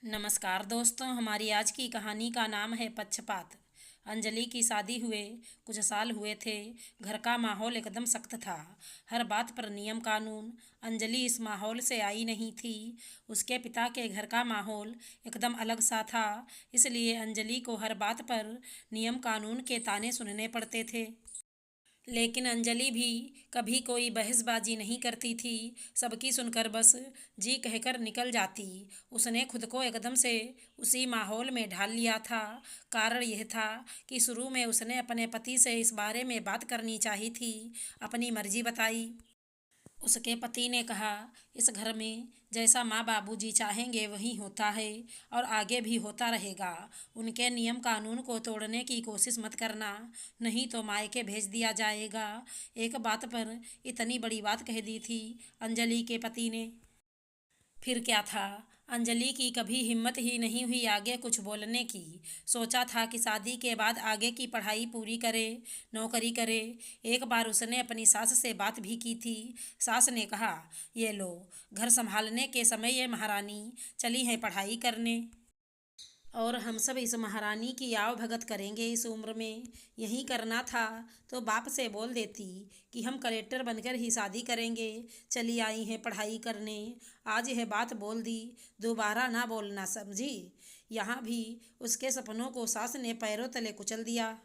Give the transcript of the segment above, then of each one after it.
नमस्कार दोस्तों, हमारी आज की कहानी का नाम है पक्षपात। अंजलि की शादी हुए कुछ साल हुए थे। घर का माहौल एकदम सख्त था। हर बात पर नियम कानून। अंजलि इस माहौल से आई नहीं थी। उसके पिता के घर का माहौल एकदम अलग सा था। इसलिए अंजलि को हर बात पर नियम कानून के ताने सुनने पड़ते थे। लेकिन अंजलि भी कभी कोई बहसबाजी नहीं करती थी। सबकी सुनकर बस जी कहकर निकल जाती। उसने खुद को एकदम से उसी माहौल में ढाल लिया था। कारण यह था कि शुरू में उसने अपने पति से इस बारे में बात करनी चाहिए थी। अपनी मर्जी बताई। उसके पति ने कहा, इस घर में जैसा माँ बाबूजी चाहेंगे वही होता है और आगे भी होता रहेगा। उनके नियम कानून को तोड़ने की कोशिश मत करना, नहीं तो मायके भेज दिया जाएगा। एक बात पर इतनी बड़ी बात कह दी थी अंजलि के पति ने। फिर क्या था, अंजलि की कभी हिम्मत ही नहीं हुई आगे कुछ बोलने की। सोचा था कि शादी के बाद आगे की पढ़ाई पूरी करे, नौकरी करे। एक बार उसने अपनी सास से बात भी की थी। सास ने कहा, ये लो, घर संभालने के समय ये महारानी चली है पढ़ाई करने और हम सब इस महारानी की आव भगत करेंगे। इस उम्र में यही करना था तो बाप से बोल देती कि हम कलेक्टर बनकर ही शादी करेंगे। चली आई हैं पढ़ाई करने। आज यह बात बोल दी, दोबारा ना बोलना, समझी। यहाँ भी उसके सपनों को सास ने पैरों तले कुचल दिया।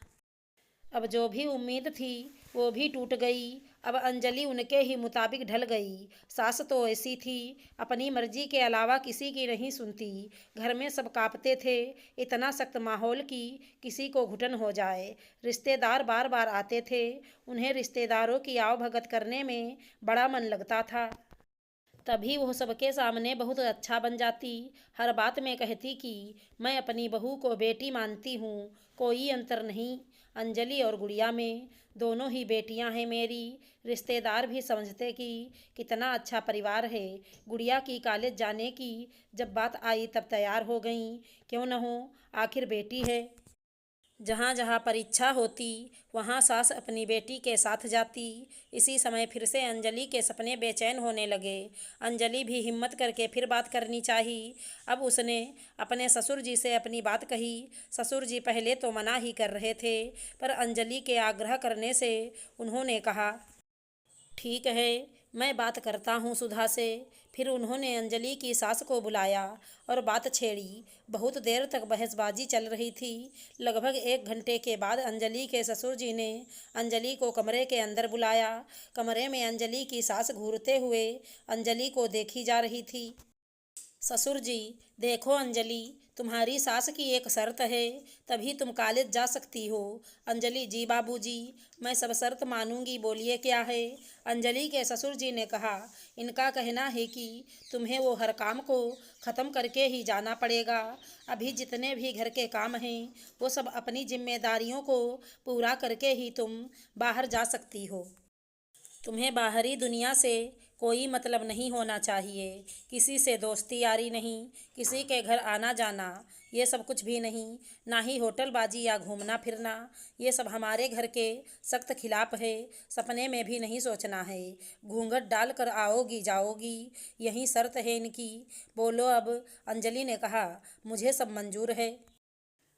अब जो भी उम्मीद थी वो भी टूट गई। अब अंजलि उनके ही मुताबिक ढल गई। सास तो ऐसी थी, अपनी मर्जी के अलावा किसी की नहीं सुनती। घर में सब कांपते थे। इतना सख्त माहौल कि किसी को घुटन हो जाए। रिश्तेदार बार बार आते थे। उन्हें रिश्तेदारों की आवभगत करने में बड़ा मन लगता था। तभी वह सबके सामने बहुत अच्छा बन जाती। हर बात में कहती कि मैं अपनी बहू को बेटी मानती हूँ, कोई अंतर नहीं अंजलि और गुड़िया में। दोनों ही बेटियां हैं मेरी। रिश्तेदार भी समझते कि कितना अच्छा परिवार है। गुड़िया की कॉलेज जाने की जब बात आई तब तैयार हो गई। क्यों न हो, आखिर बेटी है। जहाँ जहाँ परीक्षा होती वहाँ सास अपनी बेटी के साथ जाती। इसी समय फिर से अंजलि के सपने बेचैन होने लगे। अंजलि भी हिम्मत करके फिर बात करनी चाहिए। अब उसने अपने ससुर जी से अपनी बात कही। ससुर जी पहले तो मना ही कर रहे थे, पर अंजलि के आग्रह करने से उन्होंने कहा, ठीक है, मैं बात करता हूँ सुधा से। फिर उन्होंने अंजलि की सास को बुलाया और बात छेड़ी। बहुत देर तक बहसबाजी चल रही थी। लगभग 1 घंटे के बाद अंजलि के ससुर जी ने अंजलि को कमरे के अंदर बुलाया। कमरे में अंजलि की सास घूरते हुए अंजलि को देखी जा रही थी। ससुर जी, देखो अंजलि, तुम्हारी सास की एक शर्त है, तभी तुम कॉलेज जा सकती हो। अंजलि, जी बाबूजी, मैं सब शर्त मानूंगी, बोलिए क्या है। अंजलि के ससुर जी ने कहा, इनका कहना है कि तुम्हें वो हर काम को ख़त्म करके ही जाना पड़ेगा। अभी जितने भी घर के काम हैं वो सब अपनी जिम्मेदारियों को पूरा करके ही तुम बाहर जा सकती हो। तुम्हें बाहरी दुनिया से कोई मतलब नहीं होना चाहिए। किसी से दोस्ती यारी नहीं, किसी के घर आना जाना, ये सब कुछ भी नहीं। ना ही होटलबाजी या घूमना फिरना, ये सब हमारे घर के सख्त खिलाफ है। सपने में भी नहीं सोचना है। घूंघट डाल कर आओगी जाओगी, यही शर्त है इनकी। बोलो अब, अंजलि ने कहा, मुझे सब मंजूर है।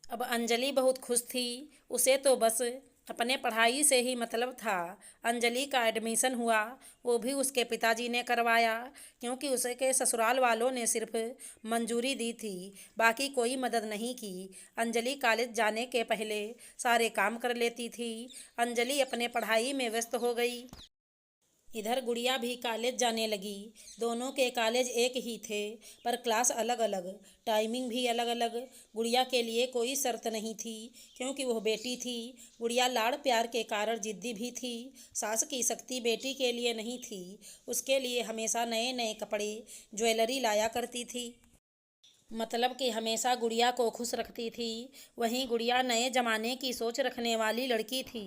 अब अंजलि बहुत खुश थी। उसे तो बस अपने पढ़ाई से ही मतलब था। अंजलि का एडमिशन हुआ, वो भी उसके पिताजी ने करवाया, क्योंकि उसके ससुराल वालों ने सिर्फ मंजूरी दी थी, बाकी कोई मदद नहीं की। अंजलि कॉलेज जाने के पहले सारे काम कर लेती थी। अंजलि अपने पढ़ाई में व्यस्त हो गई। इधर गुड़िया भी कॉलेज जाने लगी। दोनों के कॉलेज एक ही थे, पर क्लास अलग अलग, टाइमिंग भी अलग अलग। गुड़िया के लिए कोई शर्त नहीं थी, क्योंकि वह बेटी थी। गुड़िया लाड़ प्यार के कारण जिद्दी भी थी। सास की शक्ति बेटी के लिए नहीं थी। उसके लिए हमेशा नए नए कपड़े, ज्वेलरी लाया करती थी। मतलब कि हमेशा गुड़िया को खुश रखती थी। वहीं गुड़िया नए ज़माने की सोच रखने वाली लड़की थी,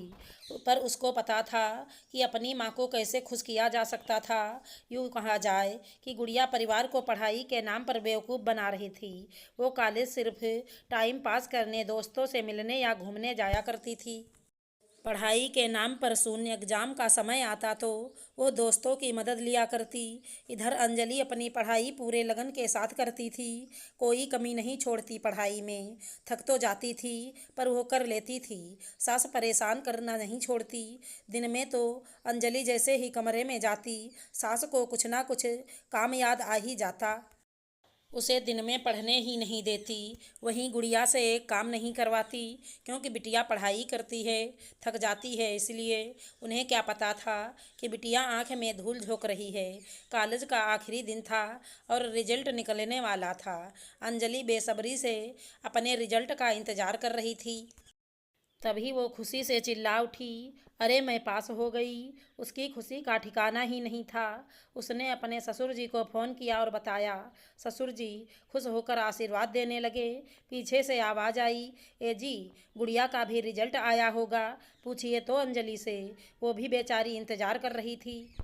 पर उसको पता था कि अपनी माँ को कैसे खुश किया जा सकता था। यूँ कहा जाए कि गुड़िया परिवार को पढ़ाई के नाम पर बेवकूफ़ बना रही थी। वो कॉलेज सिर्फ टाइम पास करने, दोस्तों से मिलने या घूमने जाया करती थी। पढ़ाई के नाम पर शून्य एग्जाम का समय आता तो वो दोस्तों की मदद लिया करती। इधर अंजलि अपनी पढ़ाई पूरे लगन के साथ करती थी, कोई कमी नहीं छोड़ती पढ़ाई में। थक तो जाती थी पर वो कर लेती थी। सास परेशान करना नहीं छोड़ती। दिन में तो अंजलि जैसे ही कमरे में जाती, सास को कुछ ना कुछ काम याद आ ही जाता। उसे दिन में पढ़ने ही नहीं देती। वहीं गुड़िया से एक काम नहीं करवाती, क्योंकि बिटिया पढ़ाई करती है, थक जाती है इसलिए। उन्हें क्या पता था कि बिटिया आंख में धूल झोंक रही है। कॉलेज का आखिरी दिन था और रिजल्ट निकलने वाला था। अंजलि बेसब्री से अपने रिजल्ट का इंतजार कर रही थी। तभी वो खुशी से चिल्ला उठी, अरे मैं पास हो गई। उसकी खुशी का ठिकाना ही नहीं था। उसने अपने ससुर जी को फ़ोन किया और बताया। ससुर जी खुश होकर आशीर्वाद देने लगे। पीछे से आवाज़ आई, ए जी, गुड़िया का भी रिजल्ट आया होगा, पूछिए तो अंजलि से। वो भी बेचारी इंतज़ार कर रही थी,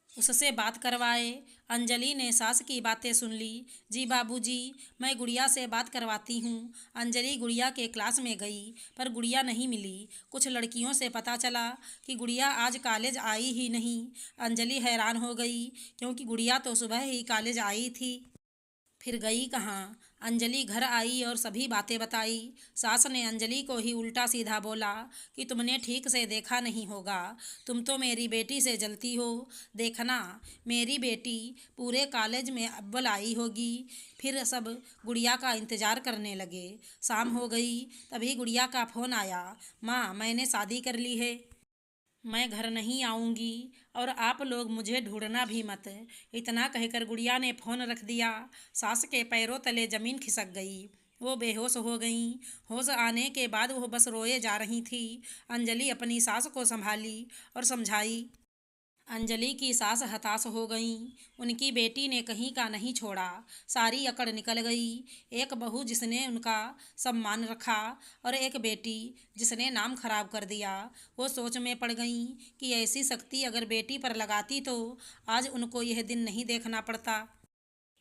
उससे बात करवाए। अंजलि ने सास की बातें सुन ली। जी बाबूजी, मैं गुड़िया से बात करवाती हूँ। अंजलि गुड़िया के क्लास में गई पर गुड़िया नहीं मिली। कुछ लड़कियों से पता चला कि गुड़िया आज कॉलेज आई ही नहीं। अंजलि हैरान हो गई, क्योंकि गुड़िया तो सुबह ही कॉलेज आई थी, फिर गई कहाँ। अंजलि घर आई और सभी बातें बताई। सास ने अंजलि को ही उल्टा सीधा बोला कि तुमने ठीक से देखा नहीं होगा, तुम तो मेरी बेटी से जलती हो। देखना, मेरी बेटी पूरे कॉलेज में अव्वल आई होगी। फिर सब गुड़िया का इंतज़ार करने लगे। शाम हो गई, तभी गुड़िया का फ़ोन आया, माँ मैंने शादी कर ली है, मैं घर नहीं आऊँगी और आप लोग मुझे ढूंढना भी मत। इतना कहकर गुड़िया ने फ़ोन रख दिया। सास के पैरों तले ज़मीन खिसक गई। वो बेहोश हो गईं। होश आने के बाद वो बस रोए जा रही थी। अंजलि अपनी सास को संभाली और समझाई। अंजलि की सास हताश हो गईं। उनकी बेटी ने कहीं का नहीं छोड़ा, सारी अकड़ निकल गई। एक बहू जिसने उनका सम्मान रखा और एक बेटी जिसने नाम खराब कर दिया। वो सोच में पड़ गईं कि ऐसी शक्ति अगर बेटी पर लगाती तो आज उनको यह दिन नहीं देखना पड़ता।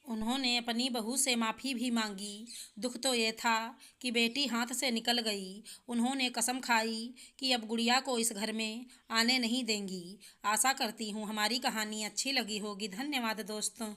उन्होंने अपनी बहू से माफ़ी भी मांगी। दुख तो ये था कि बेटी हाथ से निकल गई। उन्होंने कसम खाई कि अब गुड़िया को इस घर में आने नहीं देंगी। आशा करती हूँ हमारी कहानी अच्छी लगी होगी। धन्यवाद दोस्तों।